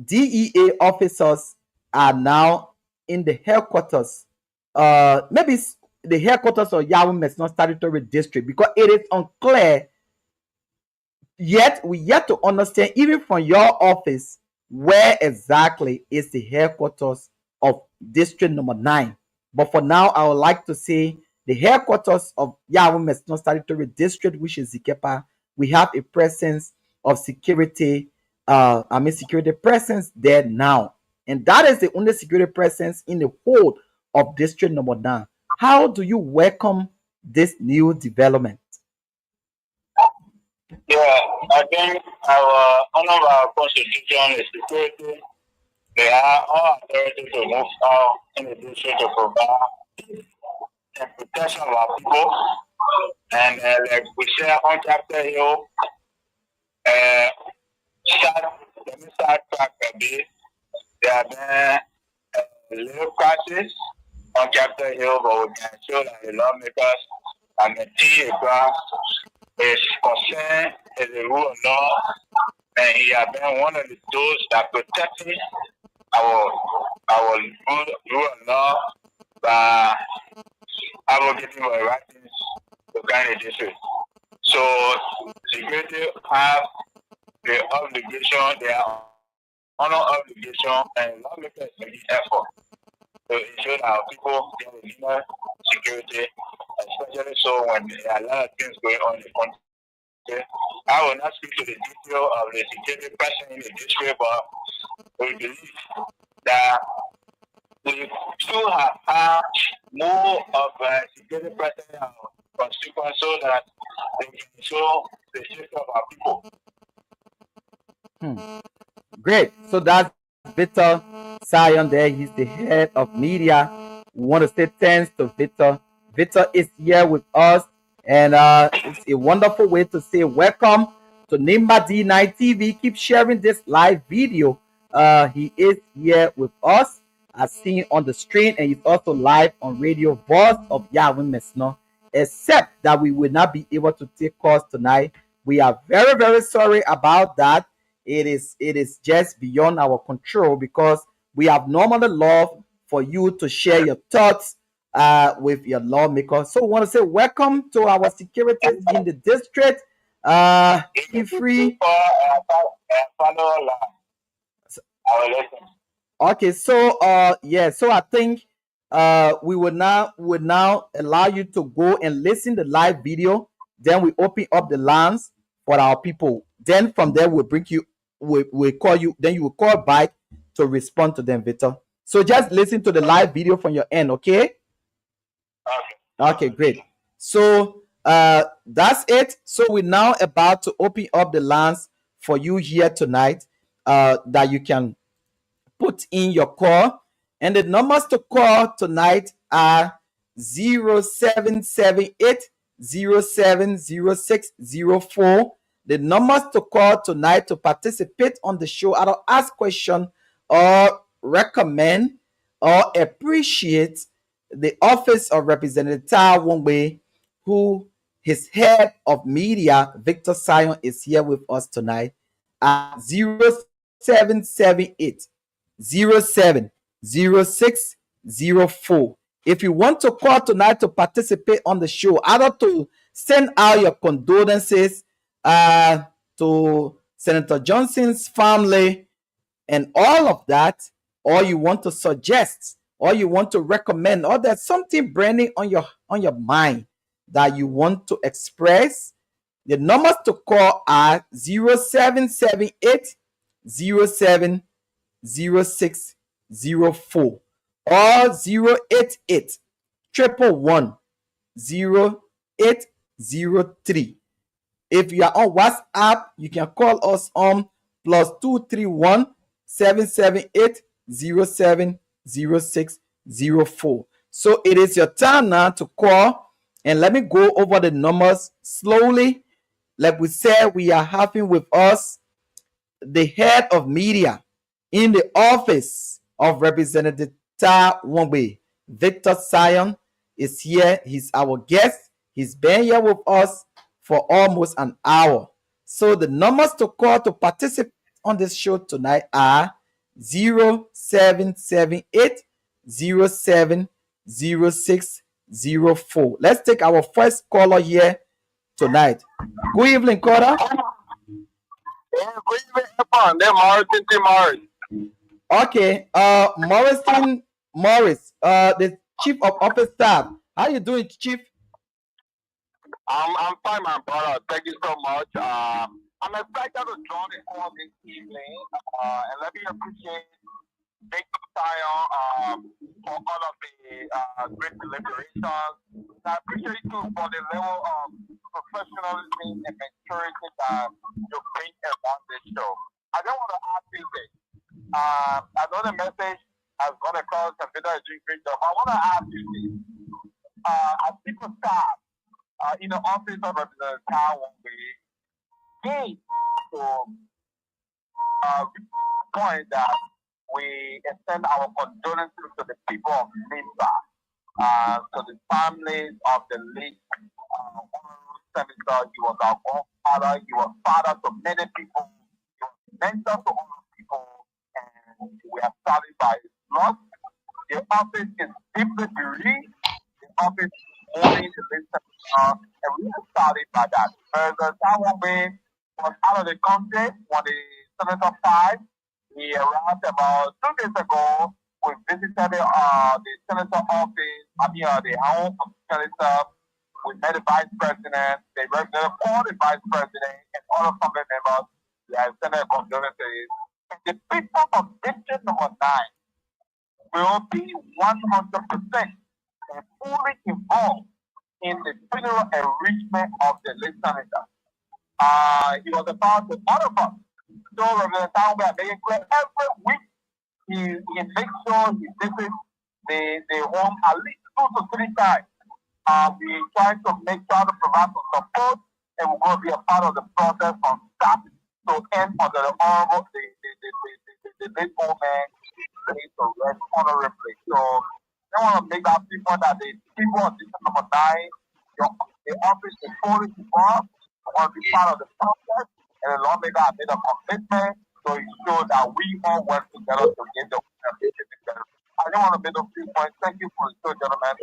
DEA officers are now in the headquarters. Maybe it's the headquarters of Yarwin Mehnsonnoh Statutory District because it is unclear. Yet we yet to understand, even from your office, where exactly is the headquarters of District Number 9. But for now, I would like to say the headquarters of Yarwin Mehnsonnoh Statutory District, which is Zikepa, we have a presence of security, security presence there now. And that is the only security presence in the whole of District Number 9. How do you welcome this new development? Yeah, I think one of our constitution is security. They are all authority to move out in the district to provide the protection of our people. And like we say on Capitol Hill, let me start back a bit. There have been little crashes on Capitol Hill, but we can show that the lawmakers are maintaining a ground. Is concerned is the rule of law, and he has been one of those that protecting our rule of law by advocating for the right things to guide the district. So security have the obligation, their honor obligation, and lawmakers make the effort to ensure that our people get enough security, especially so when there are a lot of things going on in the country. I will not speak to the detail of the security person in the district, but we believe that we should have had more of a security person in our constituents so that they can ensure the safety of our people. Great. So that's Victor Sayon there. He's the head of media. We want to say thanks to Victor. Victor is here with us, and it's a wonderful way to say welcome to Nimba D-9 TV. Keep sharing this live video. He is here with us, as seen on the screen, and he's also live on radio, Voice of Yarwin Mehnsonnoh. Except that we will not be able to take calls tonight. We are very, very sorry about that. It is just beyond our control because we have normally love for you to share your thoughts with your lawmakers. So we want to say welcome to our security in the district. Feel free. Okay, so so I think we will now allow you to go and listen to the live video. Then we open up the lines for our people. Then from there we'll bring you. We call you, then you will call back to respond to them, Victor. So just listen to the live video from your end, okay? Okay, great. So that's it. So we're now about to open up the lines for you here tonight that you can put in your call. And the numbers to call tonight are 0778 070604. The numbers to call tonight to participate on the show, either ask question or recommend or appreciate the office of Representative Tai Wongbe, who his head of media, Victor Sayon, is here with us tonight at 0778 070604. If you want to call tonight to participate on the show, either to send out your condolences to Senator Johnson's family and all of that, or you want to suggest, or you want to recommend, or there's something branding on your mind that you want to express, the numbers to call are 0778 070604 or 088 111 0803. If you are on WhatsApp, you can call us on +231 778 070604. So it is your turn now to call, and let me go over the numbers slowly. Like we said, we are having with us the head of media in the office of Representative Tai Wongbe. Victor Sayon is here. He's our guest. He's been here with us for almost an hour. So the numbers to call to participate on this show tonight are 0778 070604. Let's take our first caller here tonight. Good evening, caller. Yeah, good evening, everyone. They're Morris. Okay, Morris, the chief of office staff. How you doing, chief? I'm fine, my brother. Thank you so much. I'm excited to join the call this evening, and let me appreciate Victor Sayon for all of the great deliberations. I appreciate you for the level of professionalism and maturity that you bring about this show. I don't want to ask you this. I know the message has gone across and Victor is doing great job. I want to ask you this. As people staff in the office of Representative Tai Wongbe, came to point that we extend our condolences to the people of Nimba, to the families of the late senator. He was our grandfather. He was father to many people. He was mentor to all people, and we are saddened by his loss. The office is deeply bereaved. The office is mourning the late senator, and we are saddened by that. The Tai Wongbe was out of the country when the senator died. We arrived about 2 days ago. We visited the senator office, the home of the senator. We met the vice president. They represented all the vice president and all the family members. We have sent their condolences. And the people of district number 9 will be 100% and fully involved in the funeral enrichment of the late senator. He was about to all of us. So Representative Tai Wongbe making clear every week he makes sure he visits the home at least 2 to 3 times. We try to make sure to provide some support, and we're going to be a part of the process from start to end under the honorable the late old man laid to rest honorably. So I want to make that people that the people of district number 9, the office is fully involved. I want to be part of the process. And the lawmaker have made a commitment to ensure that we all work together to get the organization together. I don't want to make those 3 points. Thank you for the show, gentlemen.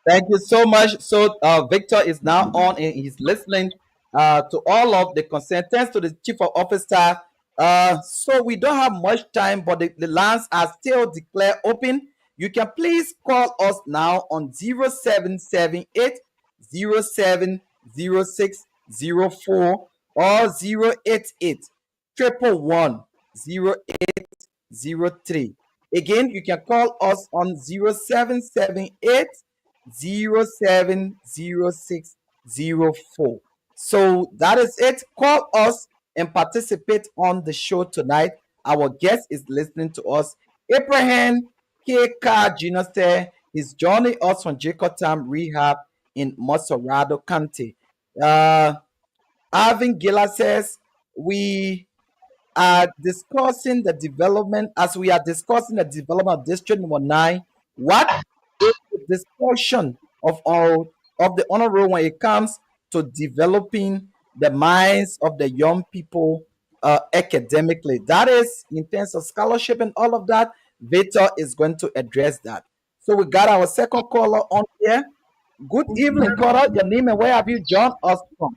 Thank you so much. So Victor is now on and he's listening to all of the consent. Thanks to the chief of office staff. So we don't have much time, but the lines are still declared open. You can please call us now on 0778 070604 or 088 111 0803. Again, you can call us on 0778 070604. So that is it. Call us and participate on the show tonight. Our guest is listening to us. Abraham K. Jr. is joining us from Jacob Town Rehab in Mosorado County. Alvin Gila says, we are discussing the development, as we are discussing the development of District Number 9, what is the discussion of the honor roll when it comes to developing the minds of the young people academically? That is, in terms of scholarship and all of that, Victor is going to address that. So we got our second caller on here. Good evening, caller. Your name and where have you joined us from?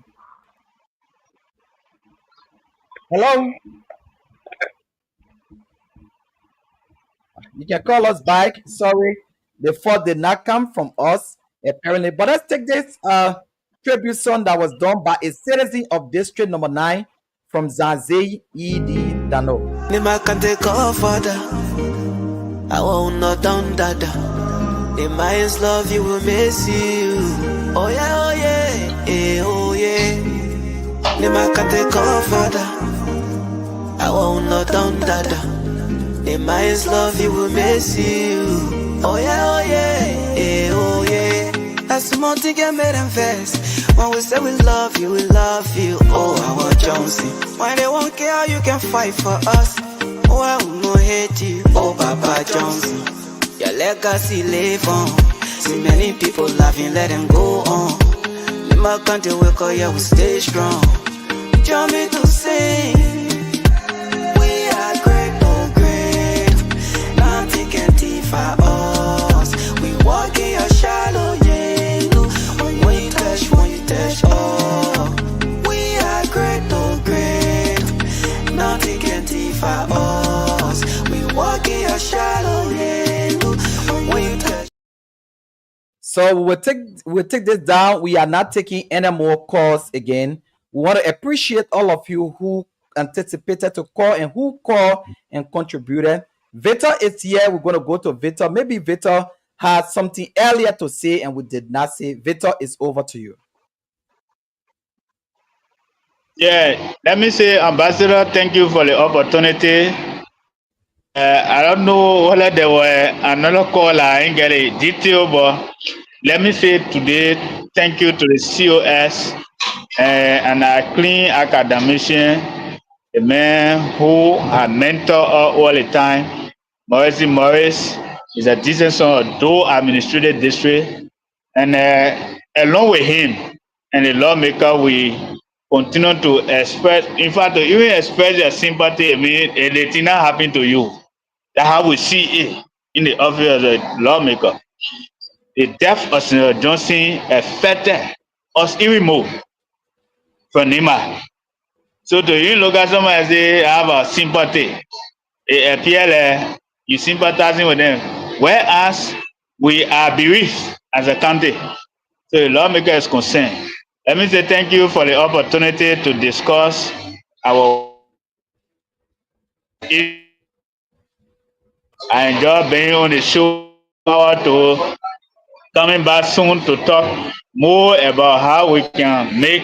Hello. You can call us back. Sorry, the phone did not come from us apparently. But let's take this tribute song that was done by a citizen of District Number 9 from Zanzei E.D. Dano. Nimba can take off father. I won't not down dada. The minds love you will miss you. Oh yeah, oh yeah, oh yeah. Nimba can take off father. I won't not down dada. The minds love you will miss you. Oh yeah, oh yeah, oh yeah. That's the more thing get made and fast. When we say we love you, oh our Jonesy. When they won't care, you can fight for us. Oh I will not hate you, oh Papa Jonesy. Your legacy live on. See many people laughing, let them go on. Lima country wake up, yeah we stay strong. Join me to sing. We are great, oh great. Nothing can defy us. We walk in your shallow yellow. When you touch, oh. We are great, oh great. Nothing can defy us. We walk in your shallow yellow. When you touch. So we'll take this down. We are not taking any more calls again. We want to appreciate all of you who anticipated to call and who called and contributed. Victor is here. We're going to go to Victor. Maybe Victor had something earlier to say and we did not say. Victor, is over to you. Yeah, let me say, Ambassador, thank you for the opportunity. I don't know whether there were another call. I didn't get a detail, but let me say today, thank you to the COS and our clean academician, the man who had mentored us all the time. Morris is a decent son of Doe Administrative District, and along with him and the lawmaker, we continue to express, in fact, to even express your sympathy. I mean, it did not happen to you. That's how we see it in the office of the lawmaker. The death of Senator Johnson affected us even more from Nimba. So to you look at someone and say, I have a sympathy, it appears you sympathizing with them. Whereas we are bereaved as a country. So the lawmaker is concerned. Let me say thank you for the opportunity to discuss our. I enjoy being on the show, to coming back soon to talk more about how we can make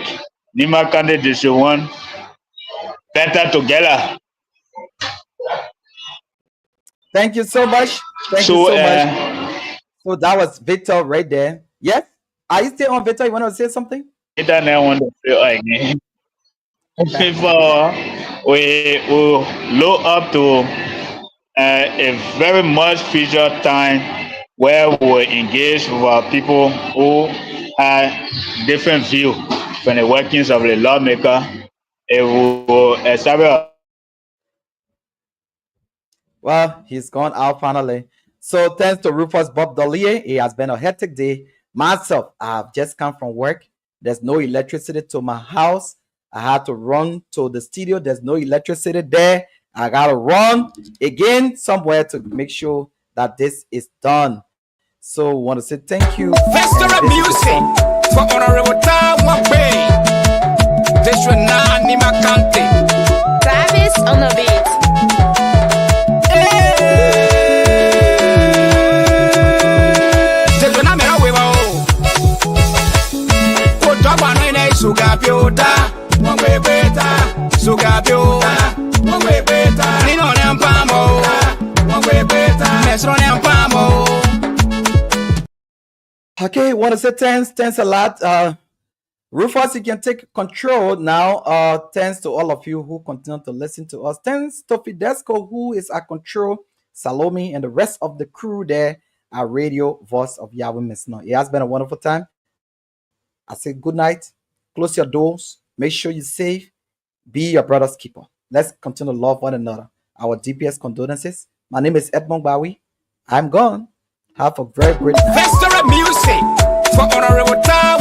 Nimba County District 1 better together. Thank you so much. Thank you so much. So that was Victor right there. Yes? Are you still on, Victor? You want to say something? Internet want to feel again. Before we will look up to a very much future time where we will engage with our people who have different view from the workings of the lawmaker. It will establish. Well, he's gone out finally. So thanks to Rufus Bob Dorliea. It has been a hectic day. Myself, I've just come from work. There's no electricity to my house. I had to run to the studio. There's no electricity there. I gotta run again somewhere to make sure that this is done. So I want to say thank you. Festival music for Honorable Taiwan Bay. This should not Nimba County. Travis on the beat. Sugapiota, Mwebeta, Sugapiota, Mwebeta, Nino Nampamo, Mwebeta, Mesro Nampamo. Okay, want to say thanks a lot. Rufus, you can take control now. Thanks to all of you who continue to listen to us. Thanks to Fidesco, who is at control, Salome, and the rest of the crew there at Radio Voice of Yarwin Mehnsonnoh. It has been a wonderful time. I say good night. Close your doors. Make sure you're safe. Be your brother's keeper. Let's continue to love one another. Our DPS condolences. My name is Edmund Gbarwee. I'm gone. Have a very great night. Festival music for Honorable Time.